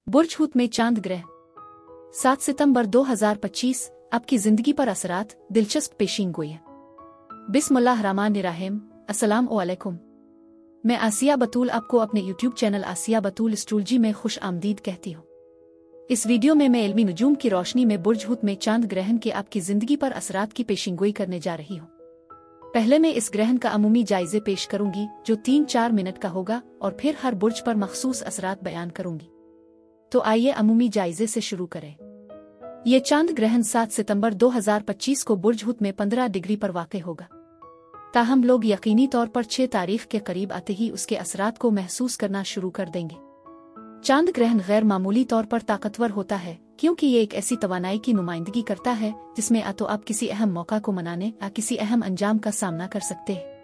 बुर्ज हुत में चांद ग्रह 7 सितंबर 2025 आपकी जिंदगी पर असरात दिलचस्प पेशीन गोई है। बिस्मिल्लाहिर्रहमानिर्रहीम। अस्सलाम वालेकुम। मैं आसिया बतूल आपको अपने यूट्यूब चैनल आसिया बतूल एस्ट्रोलॉजी में खुश आमदीद कहती हूँ। इस वीडियो में मैं इल्मी नुजूम की रोशनी में बुर्ज हुत में चांद ग्रहण के आपकी जिंदगी पर असरात की पेशिनगोई करने जा रही हूँ। पहले मैं इस ग्रहण का अमूमी जायजे पेश करूंगी जो 3-4 मिनट का होगा और फिर हर बुर्ज पर मखसूस असरात बयान करूंगी। तो आइए अमूमी जायजे से शुरू करें। ये चांद ग्रहण 7 सितंबर 2025 को बुर्ज हुत में 15 डिग्री पर वाक़ होगा। ताहम लोग यकीनी तौर पर 6 तारीख के करीब आते ही उसके असरात को महसूस करना शुरू कर देंगे। चांद ग्रहण गैर मामूली तौर पर ताकतवर होता है क्योंकि ये एक ऐसी तवानाई की नुमाइंदगी करता है जिसमें या तो आप किसी अहम मौका को मनाने या किसी अहम अंजाम का सामना कर सकते हैं।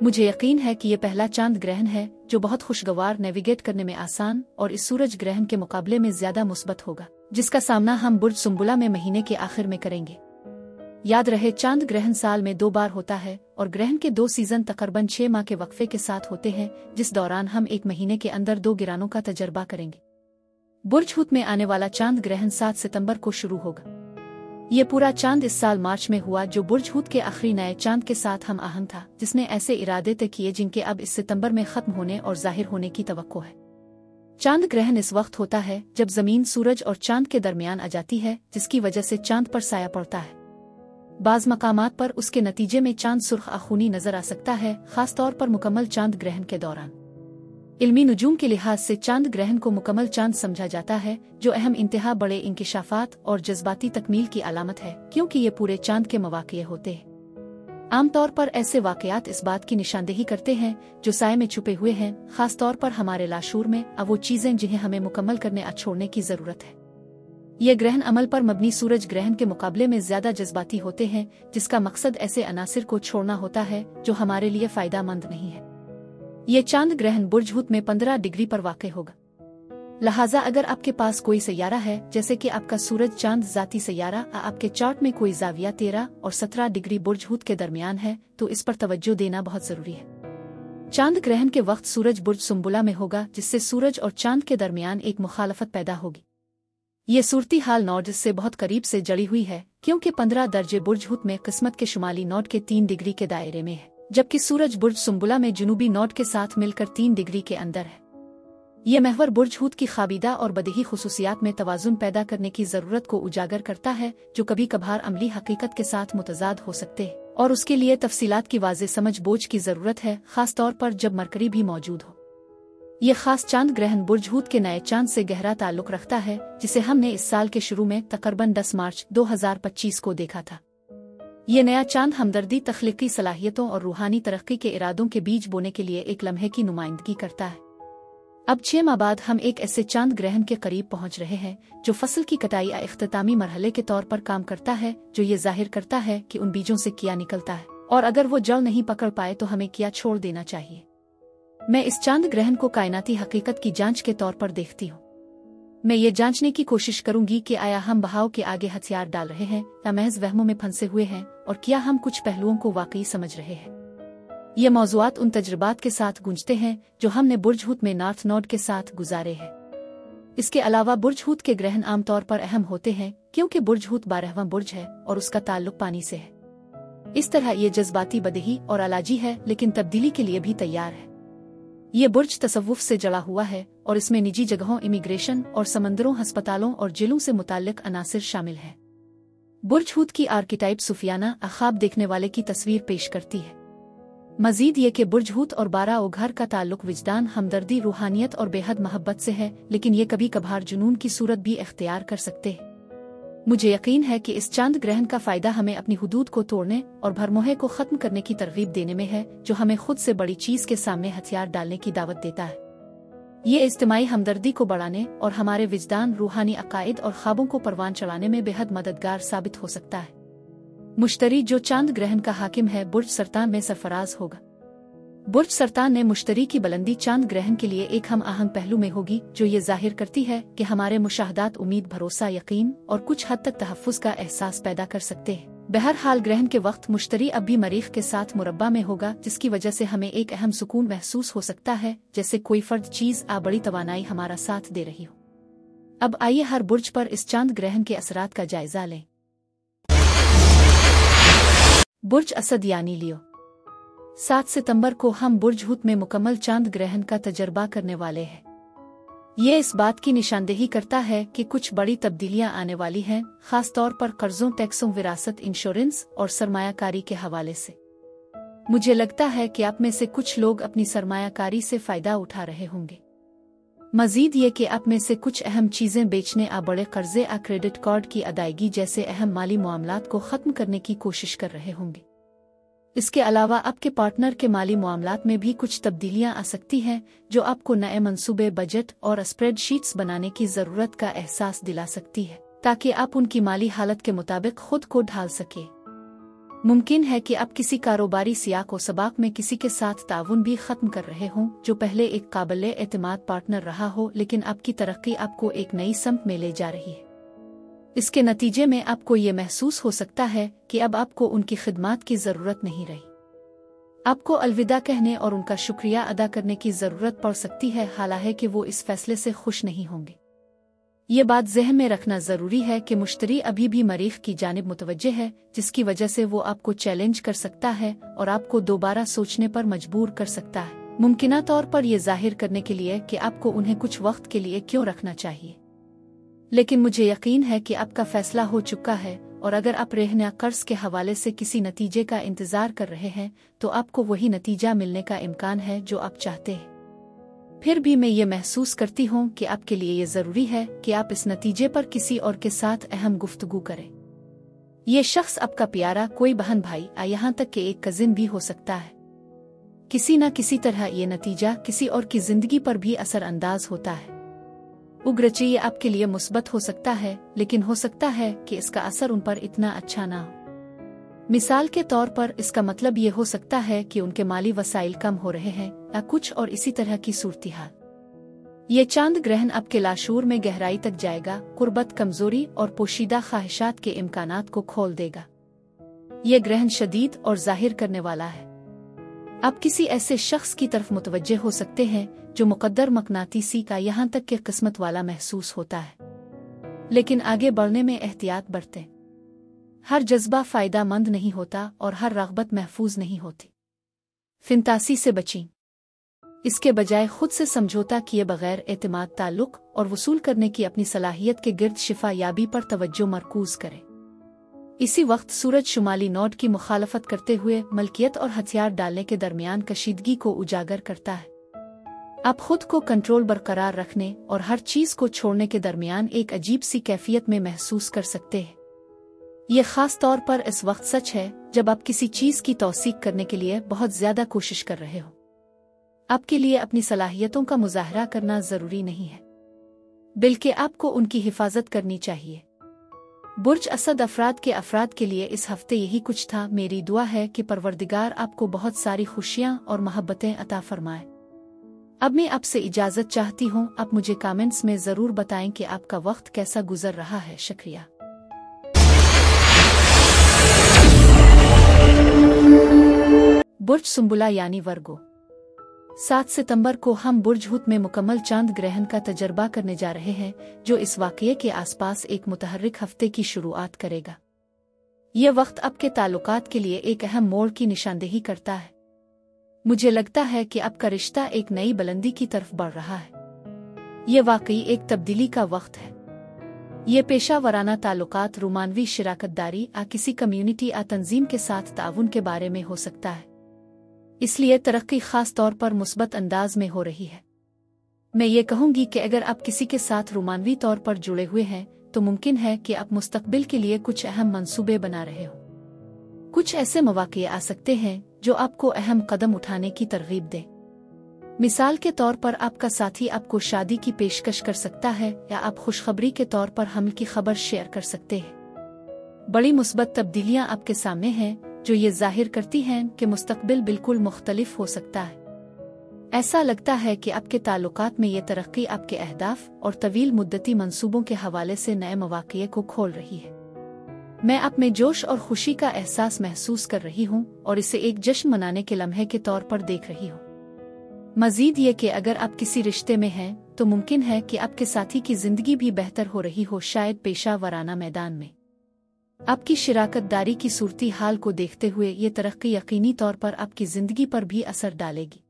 मुझे यकीन है कि ये पहला चांद ग्रहण है जो बहुत खुशगवार, नेविगेट करने में आसान और इस सूरज ग्रहण के मुकाबले में ज्यादा मुस्बत होगा, जिसका सामना हम बुर्ज सुंबुला में महीने के आखिर में करेंगे। याद रहे, चांद ग्रहण साल में 2 बार होता है और ग्रहण के 2 सीजन तकरीबन 6 माह के वक्फे के साथ होते हैं, जिस दौरान हम 1 महीने के अंदर 2 गिरानों का तजर्बा करेंगे। बुर्ज हुत में आने वाला चांद ग्रहण 7 सितंबर को शुरू होगा। ये पूरा चांद इस साल मार्च में हुआ जो बुर्ज हुत के आखिरी नए चांद के साथ हम आहंग था, जिसने ऐसे इरादे तय किए जिनके अब इस सितंबर में खत्म होने और जाहिर होने की तवक्को है। चांद ग्रहण इस वक्त होता है जब जमीन सूरज और चांद के दरमियान आ जाती है, जिसकी वजह से चांद पर साया पड़ता है। बाज मकामात पर उसके नतीजे में चांद सुर्ख आखूनी नजर आ सकता है, खास तौर पर मुकम्मल चांद ग्रहण के दौरान। इल्मी नुजूम के लिहाज से चांद ग्रहण को मुकम्मल चांद समझा जाता है, जो अहम इंतहा बड़े इंकिशाफात और जज्बाती तकमील की अलामत है, क्योंकि ये पूरे चांद के मवाक़े होते हैं। आमतौर पर ऐसे वाक़यात इस बात की निशानदेही करते हैं जो साए में छुपे हुए हैं, खास तौर पर हमारे लाशूर में, अब वो चीज़ें जिन्हें हमें मुकम्मल करने या छोड़ने की ज़रूरत है। ये ग्रहण अमल पर मबनी सूरज ग्रहण के मुकाबले में ज्यादा जज्बाती होते हैं, जिसका मकसद ऐसे अनासिर को छोड़ना होता है जो हमारे लिए फायदामंद नहीं है। ये चांद ग्रहण बुर्ज हुत में 15 डिग्री पर वाक़ होगा। लिहाजा अगर आपके पास कोई सैयारा है, जैसे कि आपका सूरज चांद जाती सैयारा, आपके चार्ट में कोई जाविया 13 और 17 डिग्री बुर्ज हुत के दरमियान है, तो इस पर तवज्जो देना बहुत जरूरी है। चांद ग्रहण के वक्त सूरज बुर्ज सुंबुला में होगा, जिससे सूरज और चांद के दरमियान एक मुखालफत पैदा होगी। ये सूरती हाल नॉर्थ से बहुत करीब से जड़ी हुई है, क्योंकि 15 दर्जे बुर्ज हुत में किस्मत के शुमाली नॉर्थ के 3 डिग्री के दायरे में है, जबकि सूरज बुर्ज सुंबुला में जुनूबी नॉर्थ के साथ मिलकर 3 डिग्री के अंदर है। ये महवर बुर्ज हुत की खाबिदा और बदही खुसूसियात में तवाजुन पैदा करने की जरूरत को उजागर करता है, जो कभी कभार अमली हकीकत के साथ मुतजाद हो सकते हैं, और उसके लिए तफसीलात की वाज़े समझ बोझ की जरूरत है, खास तौर पर जब मरकरी भी मौजूद हो। ये खास चांद ग्रहण बुर्ज हुत के नए चांद से गहरा ताल्लुक रखता है, जिसे हमने इस साल के शुरू में तकरीबन 10 मार्च 2025 को देखा था। ये नया चांद हमदर्दी, तख्लीकी सलाहियतों और रूहानी तरक्की के इरादों के बीज बोने के लिए एक लम्हे की नुमाइंदगी करता है। अब 6 माह बाद हम एक ऐसे चांद ग्रहण के करीब पहुंच रहे हैं जो फसल की कटाई या इख्तितामी मरहले के तौर पर काम करता है, जो ये जाहिर करता है कि उन बीजों से क्या निकलता है, और अगर वो जड़ नहीं पकड़ पाए तो हमें क्या छोड़ देना चाहिए। मैं इस चांद ग्रहण को कायनाती हकीकत की जांच के तौर पर देखती हूँ। मैं ये जांचने की कोशिश करूंगी कि आया हम बहाव के आगे हथियार डाल रहे हैं या महज वहमों में फंसे हुए हैं, और क्या हम कुछ पहलुओं को वाकई समझ रहे हैं। ये मौज़ूआत उन तजुर्बात के साथ गूंजते हैं जो हमने बुर्ज हुत में नॉर्थ नोड के साथ गुजारे हैं। इसके अलावा बुर्ज हुत के ग्रहण आमतौर पर अहम होते हैं क्योंकि बुर्ज हुत 12वां बुर्ज है और उसका ताल्लुक पानी से है। इस तरह ये जज्बाती, बदही और अलाजी है, लेकिन तब्दीली के लिए भी तैयार है। ये बुर्ज तसव्वुफ से जड़ा हुआ है और इसमें निजी जगहों, इमिग्रेशन और समंदरों, अस्पतालों और जेलों से मुताल्लिक अनासिर शामिल हैं। बुर्ज हुत की आर्किटाइप सुफियाना, ख्वाब देखने वाले की तस्वीर पेश करती है। मजीद ये कि बुर्ज हुत और 12 ओ घर का ताल्लुक विजदान, हमदर्दी, रूहानियत और बेहद मोहब्बत से है, लेकिन ये कभी कभार जुनून की सूरत भी इख्तियार कर सकते हैं। मुझे यकीन है कि इस चांद ग्रहण का फायदा हमें अपनी हुदूद को तोड़ने और भरमोहे को खत्म करने की तरगीब देने में है, जो हमें खुद से बड़ी चीज के सामने हथियार डालने की दावत देता है। ये इज्तिमाई हमदर्दी को बढ़ाने और हमारे विजदान, रूहानी अकायद और ख्वाबों को परवान चढ़ाने में बेहद मददगार साबित हो सकता है। मुश्तरी, जो चांद ग्रहण का हाकिम है, बुर्ज सरतान में सरफराज होगा। बुर्ज सरतान ने मुश्तरी की बुलंदी चांद ग्रहण के लिए एक हम आहंग पहलू में होगी, जो ये जाहिर करती है कि हमारे मुशाहदात उम्मीद, भरोसा, यकीन और कुछ हद तक तहफ़्फ़ुज़ का एहसास पैदा कर सकते हैं। बहरहाल ग्रहण के वक्त मुश्तरी अब भी मरीख के साथ मुरब्बा में होगा, जिसकी वजह से हमें एक अहम सुकून महसूस हो सकता है, जैसे कोई फर्द चीज आ बड़ी तवानाई हमारा साथ दे रही हो। अब आइए हर बुर्ज पर इस चांद ग्रहण के असरात का जायजा लें। बुर्ज असद यानी लियो। 7 सितंबर को हम बुर्ज हूत में मुकम्मल चांद ग्रहण का तजर्बा करने वाले हैं। ये इस बात की निशानदेही करता है कि कुछ बड़ी तब्दीलियां आने वाली हैं, खास तौर पर कर्जों, टैक्सों, विरासत, इंश्योरेंस और सरमायाकारी के हवाले से। मुझे लगता है कि आप में से कुछ लोग अपनी सरमायाकारी से फायदा उठा रहे होंगे। मजीद ये कि आप में से कुछ अहम चीजें बेचने, बड़े कर्जे, क्रेडिट कार्ड की अदायगी जैसे अहम माली मामलात को खत्म करने की कोशिश कर रहे होंगे। इसके अलावा आपके पार्टनर के माली मामलात में भी कुछ तब्दीलियां आ सकती हैं, जो आपको नए मंसूबे, बजट और स्प्रेडशीट्स बनाने की जरूरत का एहसास दिला सकती है, ताकि आप उनकी माली हालत के मुताबिक खुद को ढाल सके। मुमकिन है कि आप किसी कारोबारी सियाक व सबाक में किसी के साथ ताउन भी खत्म कर रहे हों, जो पहले एक काबिले एतमाद पार्टनर रहा हो, लेकिन आपकी तरक्की आपको एक नई समत में ले जा रही है। इसके नतीजे में आपको ये महसूस हो सकता है कि अब आपको उनकी खिदमात की ज़रूरत नहीं रही। आपको अलविदा कहने और उनका शुक्रिया अदा करने की ज़रूरत पड़ सकती है, हालांकि वो इस फैसले से खुश नहीं होंगे। ये बात ज़हन में रखना ज़रूरी है कि मुश्तरी अभी भी मरीख की जानिब मुतवज्जे है, जिसकी वजह से वो आपको चैलेंज कर सकता है और आपको दोबारा सोचने पर मजबूर कर सकता है, मुमकिना तौर पर यह जाहिर करने के लिए कि आपको उन्हें कुछ वक्त के लिए क्यों रखना चाहिए। लेकिन मुझे यकीन है कि आपका फैसला हो चुका है, और अगर आप रहन या कर्ज के हवाले से किसी नतीजे का इंतज़ार कर रहे हैं, तो आपको वही नतीजा मिलने का इम्कान है जो आप चाहते हैं। फिर भी मैं ये महसूस करती हूँ कि आपके लिए ये ज़रूरी है कि आप इस नतीजे पर किसी और के साथ अहम गुफ्तगू करें। ये शख्स आपका प्यारा, कोई बहन, भाई, यहाँ तक कि एक कजिन भी हो सकता है। किसी न किसी तरह ये नतीजा किसी और की जिंदगी पर भी असरअंदाज होता है। उग्रचे ये आपके लिए मुस्बत हो सकता है, लेकिन हो सकता है कि इसका असर उन पर इतना अच्छा ना हो। मिसाल के तौर पर इसका मतलब ये हो सकता है कि उनके माली वसाइल कम हो रहे हैं या कुछ और इसी तरह की सूरत-ए-हाल। ये चांद ग्रहण आपके लाशूर में गहराई तक जाएगा, कुर्बत, कमजोरी और पोशीदा ख्वाहिशात के इम्कानात को खोल देगा। ये ग्रहण शदीद और जाहिर करने वाला है। आप किसी ऐसे शख्स की तरफ मुतवज्जे हो सकते हैं जो मुकद्दर, मकनातीसी का, यहाँ तक कि किस्मत वाला महसूस होता है। लेकिन आगे बढ़ने में एहतियात बरतें। हर जज्बा फायदा मंद नहीं होता और हर रग़बत महफूज नहीं होती। फिंतासी से बचें। इसके बजाय खुद से समझौता किए बगैर एतमाद, ताल्लुक और वसूल करने की अपनी सलाहियत के गिर्द शिफा याबी पर तवज्जो मरकूज करें। इसी वक्त सूरज शुमाली नोड की मुखालफत करते हुए मलकियत और हथियार डालने के दरमियान कशीदगी को उजागर करता है। आप खुद को कंट्रोल बरकरार रखने और हर चीज को छोड़ने के दरमियान एक अजीब सी कैफियत में महसूस कर सकते हैं। ये खास तौर पर इस वक्त सच है जब आप किसी चीज की तौसीक करने के लिए बहुत ज्यादा कोशिश कर रहे हो। आपके लिए अपनी सलाहियतों का मुजाहरा करना जरूरी नहीं है, बल्कि आपको उनकी हिफाजत करनी चाहिए। बुर्ज असद अफराद के लिए इस हफ्ते यही कुछ था। मेरी दुआ है कि परवरदिगार आपको बहुत सारी खुशियां और मोहब्बतें अता फरमाए। अब मैं आपसे इजाजत चाहती हूँ। आप मुझे कमेंट्स में जरूर बताएं कि आपका वक्त कैसा गुजर रहा है। शुक्रिया। बुर्ज सुंबुला यानी वर्गो। 7 सितंबर को हम बुर्ज हूत में मुकम्मल चांद ग्रहण का तजर्बा करने जा रहे हैं, जो इस वाक़ये के आसपास एक मुतहर्रिक हफ्ते की शुरुआत करेगा। यह वक्त आपके ताल्लुकात के लिए एक अहम मोड़ की निशानदेही करता है। मुझे लगता है कि आपका रिश्ता एक नई बुलंदी की तरफ बढ़ रहा है। यह वाकई एक तब्दीली का वक्त है। ये पेशा वराना ताल्लुकात, रोमानवी शिराकतदारी या किसी कम्युनिटी या तंजीम के साथ ताउन के बारे में हो सकता है। इसलिए तरक्की खास तौर पर मुस्बत अंदाज में हो रही है। मैं ये कहूँगी कि अगर आप किसी के साथ रोमानवी तौर पर जुड़े हुए हैं, तो मुमकिन है कि आप मुस्तकबिल के लिए कुछ अहम मंसूबे बना रहे हो। कुछ ऐसे मौके आ सकते हैं जो आपको अहम कदम उठाने की तरगीब दें। मिसाल के तौर पर आपका साथी आपको शादी की पेशकश कर सकता है, या आप खुशखबरी के तौर पर हमल की खबर शेयर कर सकते हैं। बड़ी मुस्बत तब्दीलियां आपके सामने हैं, जो ये जाहिर करती हैं कि मुस्तकबिल बिल्कुल मुख्तलिफ हो सकता है। ऐसा लगता है कि आपके ताल्लुकात में ये तरक्की आपके अहदाफ और तवील मुद्दती मंसूबों के हवाले से नए मौक़े को खोल रही है। मैं आप में जोश और खुशी का एहसास महसूस कर रही हूँ और इसे एक जश्न मनाने के लम्हे के तौर पर देख रही हूँ। मजीद ये कि अगर आप किसी रिश्ते में हैं तो मुमकिन है कि आपके साथी की जिंदगी भी बेहतर हो रही हो, शायद पेशा वराना मैदान में। आपकी शिराकतदारी की सूरती हाल को देखते हुए ये तरक्की यकीनी तौर पर आपकी जिंदगी पर भी असर डालेगी।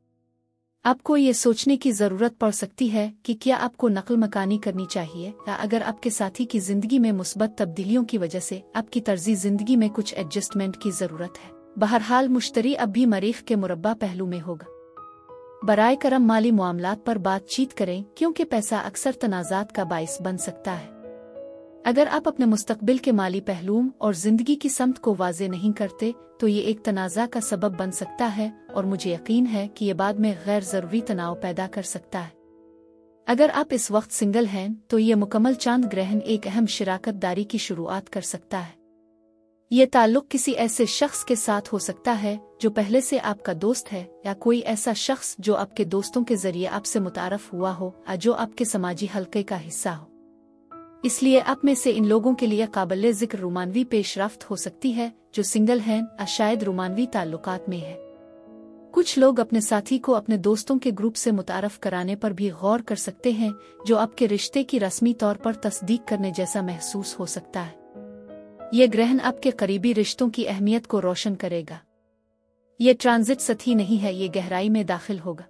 आपको ये सोचने की ज़रूरत पड़ सकती है कि क्या आपको नकल मकानी करनी चाहिए, या अगर आपके साथी की जिंदगी में मुस्बत तब्दीलियों की वजह से आपकी तर्जी जिंदगी में कुछ एडजस्टमेंट की ज़रूरत है। बहरहाल मुश्तरी अब भी मरीख के मुरब्बा पहलू में होगा। बराए करम माली मामलात पर बातचीत करें, क्योंकि पैसा अक्सर तनाज़ात का बाइस बन सकता है। अगर आप अपने मुस्तकबिल के माली पहलुओं और जिंदगी की समत को वाज़े नहीं करते तो ये एक तनाज़ा का सबब बन सकता है, और मुझे यकीन है कि ये बाद में गैर ज़रूरी तनाव पैदा कर सकता है। अगर आप इस वक्त सिंगल हैं तो ये मुकम्मल चांद ग्रहण एक अहम शिराकतदारी की शुरुआत कर सकता है। ये ताल्लुक किसी ऐसे शख्स के साथ हो सकता है जो पहले से आपका दोस्त है, या कोई ऐसा शख्स जो आपके दोस्तों के जरिए आपसे मुतारफ हुआ हो या जो आपके समाजी हल्के का हिस्सा हो। इसलिए आप में से इन लोगों के लिए काबिल जिक्र रोमानवी पेशरफ्त हो सकती है जो सिंगल हैं या शायद रोमानवी ताल्लुकात में है। कुछ लोग अपने साथी को अपने दोस्तों के ग्रुप से मुतारफ कराने पर भी गौर कर सकते हैं, जो आपके रिश्ते की रस्मी तौर पर तस्दीक करने जैसा महसूस हो सकता है। ये ग्रहण आपके करीबी रिश्तों की अहमियत को रोशन करेगा। ये ट्रांजिट सतही नहीं है, ये गहराई में दाखिल होगा।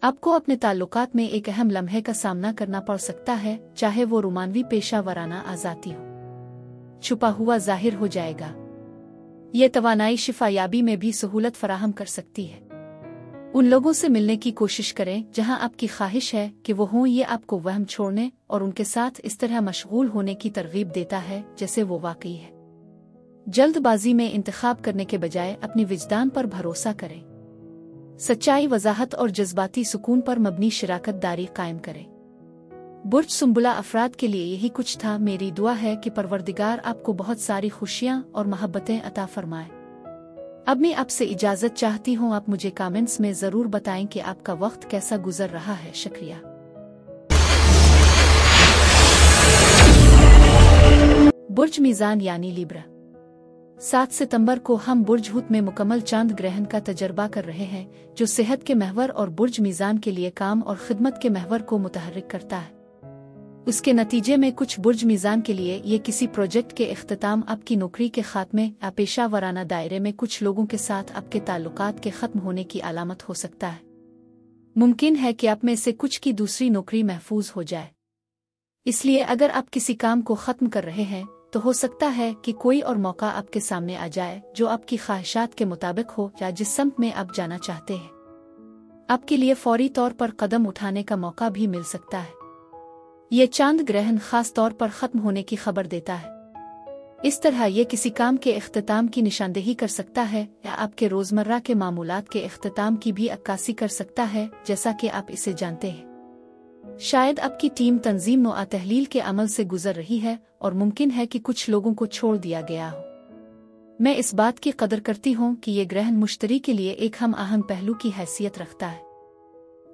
आपको अपने ताल्लुकात में एक अहम लम्हे का सामना करना पड़ सकता है, चाहे वो रोमानवी पेशा वराना आज़ादी हो। छुपा हुआ जाहिर हो जाएगा। ये तवानाई शिफायाबी में भी सहूलत फराहम कर सकती है। उन लोगों से मिलने की कोशिश करें जहां आपकी ख्वाहिश है कि वो हों। ये आपको वहम छोड़ने और उनके साथ इस तरह मशगूल होने की तरगीब देता है जैसे वो वाकई है। जल्दबाजी में इंतखाब करने के बजाय अपनी विजदान पर भरोसा करें। सच्चाई, वजाहत और जज्बाती सुकून पर मबनी शिराकतदारी कायम करें। बुर्ज सुंबुला अफराद के लिए यही कुछ था। मेरी दुआ है कि परवरदिगार आपको बहुत सारी खुशियां और मोहब्बतें अता फरमाए। अब मैं आपसे इजाज़त चाहती हूँ। आप मुझे कमेंट्स में ज़रूर बताएं कि आपका वक्त कैसा गुजर रहा है। शुक्रिया। बुर्ज मीज़ान यानी लिब्रा। 7 सितंबर को हम बुर्ज हुत में मुकम्मल चांद ग्रहण का तजर्बा कर रहे हैं, जो सेहत के महवर और बुर्ज मीज़ान के लिए काम और खिदमत के महवर को मुतहर्रिक करता है। उसके नतीजे में कुछ बुर्ज मीज़ान के लिए ये किसी प्रोजेक्ट के इख्तिताम, आपकी नौकरी के खात्मे या पेशा वराना दायरे में कुछ लोगों के साथ आपके ताल्लुकात के ख़त्म होने की अलामत हो सकता है। मुमकिन है कि आप में से कुछ की दूसरी नौकरी महफूज हो जाए। इसलिए अगर आप किसी काम को ख़त्म कर रहे हैं तो हो सकता है कि कोई और मौका आपके सामने आ जाए जो आपकी ख्वाहिशात के मुताबिक हो या जिस समत में आप जाना चाहते हैं। आपके लिए फौरी तौर पर कदम उठाने का मौका भी मिल सकता है। ये चांद ग्रहण खास तौर पर ख़त्म होने की खबर देता है। इस तरह ये किसी काम के इख्तिताम की निशानदेही कर सकता है या आपके रोज़मर्रा के मामूलात के इख्तिताम की भी अक्कासी कर सकता है, जैसा कि आप इसे जानते हैं। शायद आपकी टीम तंजीम व तहलील के अमल से गुजर रही है और मुमकिन है कि कुछ लोगों को छोड़ दिया गया हो। मैं इस बात की कदर करती हूँ कि ये ग्रहण मुश्तरी के लिए एक हम आहंग पहलू की हैसियत रखता है।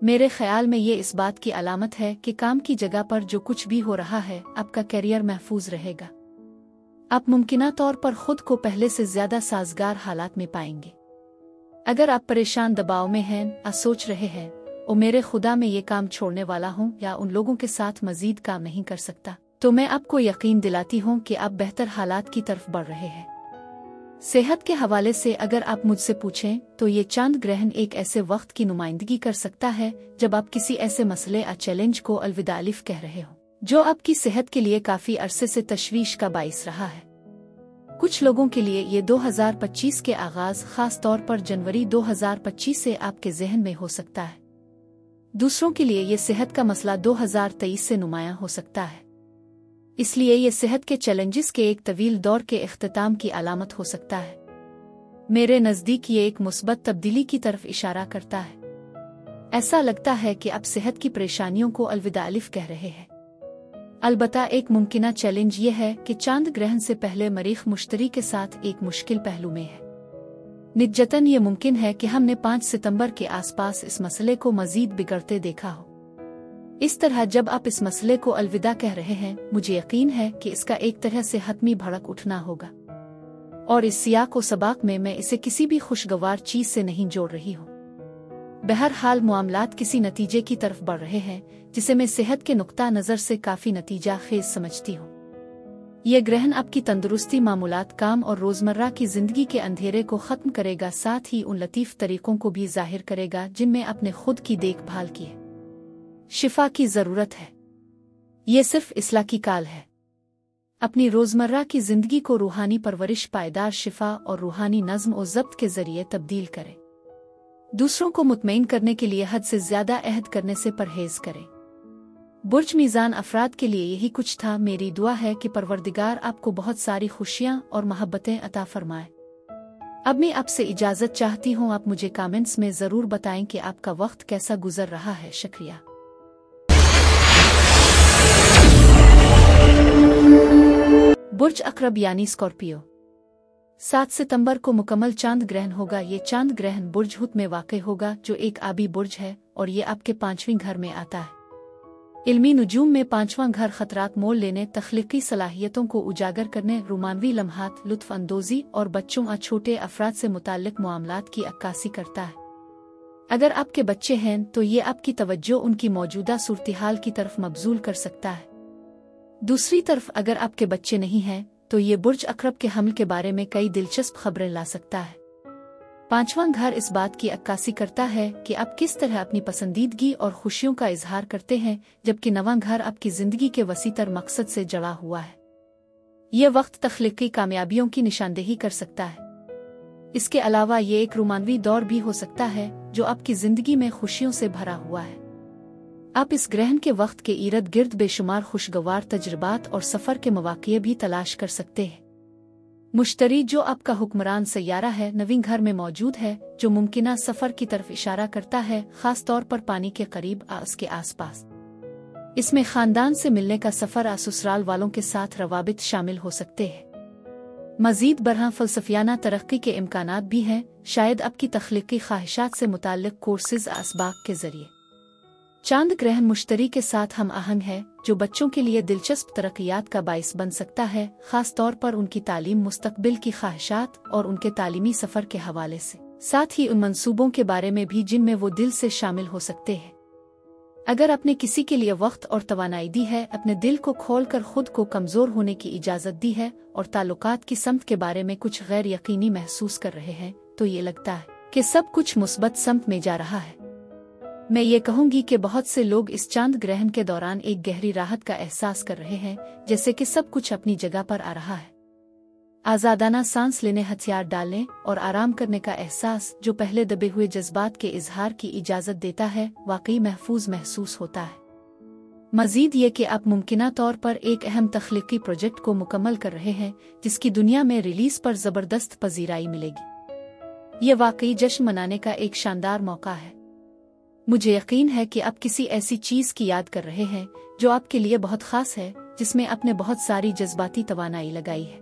मेरे ख्याल में ये इस बात की अलामत है कि काम की जगह पर जो कुछ भी हो रहा है, आपका कैरियर महफूज रहेगा। आप मुमकिना तौर पर खुद को पहले से ज्यादा साजगार हालात में पाएंगे। अगर आप परेशान दबाव में हैं या सोच रहे हैं ओ मेरे खुदा में ये काम छोड़ने वाला हूँ या उन लोगों के साथ मजीद काम नहीं कर सकता, तो मैं आपको यकीन दिलाती हूँ कि आप बेहतर हालात की तरफ बढ़ रहे हैं। सेहत के हवाले से अगर आप मुझसे पूछें तो ये चांद ग्रहण एक ऐसे वक्त की नुमाइंदगी कर सकता है जब आप किसी ऐसे मसले या चैलेंज को अलविदा अलिफ कह रहे हो जो आपकी सेहत के लिए काफी अरसे से तशवीश का बाइस रहा है। कुछ लोगों के लिए ये 2025 के आगाज, खास तौर पर जनवरी 2025 से आपके जहन में हो सकता है। दूसरों के लिए ये सेहत का मसला 2023 से नुमायां हो सकता है। इसलिए ये सेहत के चैलेंजेस के एक तवील दौर के इख्तिताम की अलामत हो सकता है। मेरे नज़दीक ये एक मुस्बत तब्दीली की तरफ इशारा करता है। ऐसा लगता है कि आप सेहत की परेशानियों को अलविदा अलिफ कह रहे हैं। अलबत्ता एक मुमकिना चैलेंज ये है कि चांद ग्रहण से पहले मरीख मुश्तरी के साथ एक मुश्किल पहलू में है। निजतन ये मुमकिन है कि हमने 5 सितंबर के आसपास इस मसले को मजीद बिगड़ते देखा हो। इस तरह जब आप इस मसले को अलविदा कह रहे हैं, मुझे यकीन है कि इसका एक तरह से हतमी भड़क उठना होगा, और इस सियाक व सबाक में मैं इसे किसी भी खुशगवार चीज से नहीं जोड़ रही हूँ। बहरहाल मामलात किसी नतीजे की तरफ बढ़ रहे हैं, जिसे मैं सेहत के नुक्ता नज़र से काफ़ी नतीजा खेज समझती हूँ। यह ग्रहण आपकी तंदुरुस्ती, मामूलात, काम और रोज़मर्रा की ज़िंदगी के अंधेरे को ख़त्म करेगा, साथ ही उन लतीफ़ तरीक़ों को भी ज़ाहिर करेगा जिनमें अपने खुद की देखभाल की शिफा की ज़रूरत है। ये सिर्फ इस्लाह की काल है। अपनी रोज़मर्रा की ज़िंदगी को रूहानी परवरिश, पायदार शिफा और रूहानी नज़्म और ज़ब्त के ज़रिए तब्दील करें। दूसरों को मुतमईन करने के लिए हद से ज़्यादा अहद करने से परहेज़ करें। बुर्ज मीज़ान अफराद के लिए यही कुछ था। मेरी दुआ है कि परवरदिगार आपको बहुत सारी खुशियाँ और मोहब्बतें अता फरमाए। अब मैं आपसे इजाज़त चाहती हूँ। आप मुझे कमेंट्स में ज़रूर बताएं कि आपका वक्त कैसा गुजर रहा है। शुक्रिया। बुर्ज अकरब यानी स्कॉर्पियो, 7 सितंबर को मुकम्मल चांद ग्रहण होगा। ये चांद ग्रहण बुर्ज हुत में वाक़ होगा, जो एक आबी बुर्ज है और ये आपके 5वें घर में आता है। इल्मी नुजूम में 5वां घर खतरात मोल लेने, तख्लीकी सलाहियतों को उजागर करने, रोमानवी लम्हात, लुत्फ़ अंदोज़ी और बच्चों और छोटे अफराद से मुताल्लिक मामलात की अक्कासी करता है। अगर आपके बच्चे हैं तो ये आपकी तवज्जो उनकी मौजूदा सूरत-ए-हाल की तरफ मबजूल कर सकता है। दूसरी तरफ अगर आपके बच्चे नहीं हैं तो ये बुर्ज अकरब के हमल के बारे में कई दिलचस्प खबरें ला सकता है। 5वां घर इस बात की अक्कासी करता है कि आप किस तरह अपनी पसंदीदगी और खुशियों का इजहार करते हैं, जबकि 9वां घर आपकी ज़िंदगी के वसीतर मकसद से जुड़ा हुआ है। यह वक्त तख्लीकी कामयाबियों की निशानदेही कर सकता है। इसके अलावा ये एक रोमानवी दौर भी हो सकता है जो आपकी ज़िंदगी में खुशियों से भरा हुआ है। आप इस ग्रहण के वक्त के इर्द गिर्द बेशुमार खुशगवार तजुर्बात और सफ़र के मौक़े भी तलाश कर सकते हैं। मुश्तरी, जो आपका हुक्मरान सैयारा है, 9वें घर में मौजूद है, जो मुमकिना सफ़र की तरफ इशारा करता है, ख़ास तौर पर पानी के करीब उसके आसपास। इसमें ख़ानदान से मिलने का सफ़र, ससुराल वालों के साथ रवाबित शामिल हो सकते हैं। मज़ीद बरहा फ़लसफ़ियाना तरक्की के इम्कानात भी हैं, शायद आपकी तख्लीकी ख्वाहिशात से मुताल्लिक़ कोर्सेज़ असबाक के ज़रिए। चांद ग्रहण मुश्तरी के साथ हम आहंग है, जो बच्चों के लिए दिलचस्प तरक्कियात का बाइस बन सकता है, ख़ास तौर पर उनकी तालीम, मुस्तक़बिल की ख्वाहिशात और उनके तालीमी सफ़र के हवाले से, साथ ही उन मंसूबों के बारे में भी जिनमें वो दिल से शामिल हो सकते हैं। अगर आपने किसी के लिए वक्त और तवानाई दी है, अपने दिल को खोल कर खुद को कमज़ोर होने की इजाज़त दी है और ताल्लुकात की समत के बारे में कुछ गैर यकीनी महसूस कर रहे हैं, तो ये लगता है कि सब कुछ मुस्बत समत में जा रहा है। मैं ये कहूँगी कि बहुत से लोग इस चांद ग्रहण के दौरान एक गहरी राहत का एहसास कर रहे हैं, जैसे कि सब कुछ अपनी जगह पर आ रहा है। आज़ादाना सांस लेने, हथियार डालने और आराम करने का एहसास, जो पहले दबे हुए जज्बात के इजहार की इजाज़त देता है, वाकई महफूज महसूस होता है। मज़ीद ये कि आप मुमकिना तौर पर एक अहम तख्लीकी प्रोजेक्ट को मुकम्मल कर रहे हैं, जिसकी दुनिया में रिलीज़ पर ज़बरदस्त पजीराई मिलेगी। ये वाकई जश्न मनाने का एक शानदार मौका है। मुझे यकीन है कि आप किसी ऐसी चीज़ की याद कर रहे हैं जो आपके लिए बहुत ख़ास है, जिसमें आपने बहुत सारी जज्बाती तवानाई लगाई है।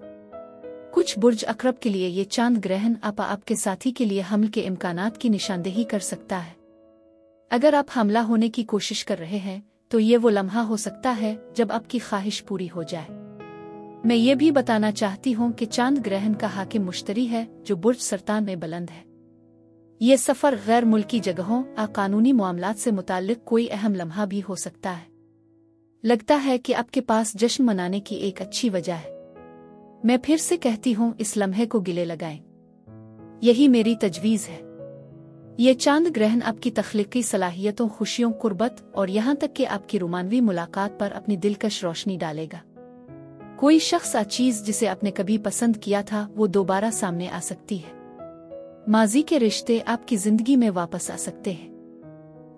कुछ बुर्ज अकरब के लिए ये चांद ग्रहण आपके साथी के लिए हमल के इम्कानात की निशानदेही कर सकता है। अगर आप हमला होने की कोशिश कर रहे हैं तो ये वो लम्हा हो सकता है जब आपकी ख्वाहिश पूरी हो जाए। मैं ये भी बताना चाहती हूँ कि चांद ग्रहण का हाकिम मुश्तरी है, जो बुर्ज सरतान में बुलंद है। ये सफ़र गैर मुल्की जगहों कानूनी मामलात से मुताल्लिक कोई अहम लम्हा भी हो सकता है। लगता है कि आपके पास जश्न मनाने की एक अच्छी वजह है। मैं फिर से कहती हूँ, इस लम्हे को गिले लगाएं। यही मेरी तजवीज़ है। ये चांद ग्रहण आपकी तख्लीकी सलाहियतों, खुशियों, कुर्बत और यहाँ तक कि आपकी रोमानवी मुलाकात पर अपनी दिलकश रोशनी डालेगा। कोई शख्स चीज़ जिसे आपने कभी पसंद किया था, वो दोबारा सामने आ सकती है। माजी के रिश्ते आपकी ज़िंदगी में वापस आ सकते हैं।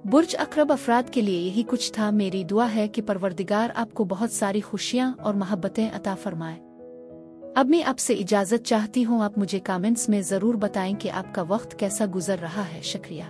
बुर्ज अकरब अफराद के लिए यही कुछ था। मेरी दुआ है कि परवरदिगार आपको बहुत सारी खुशियाँ और मोहब्बतें अता फरमाए। अब मैं आपसे इजाज़त चाहती हूँ। आप मुझे कमेंट्स में ज़रूर बताएं कि आपका वक्त कैसा गुजर रहा है। शुक्रिया।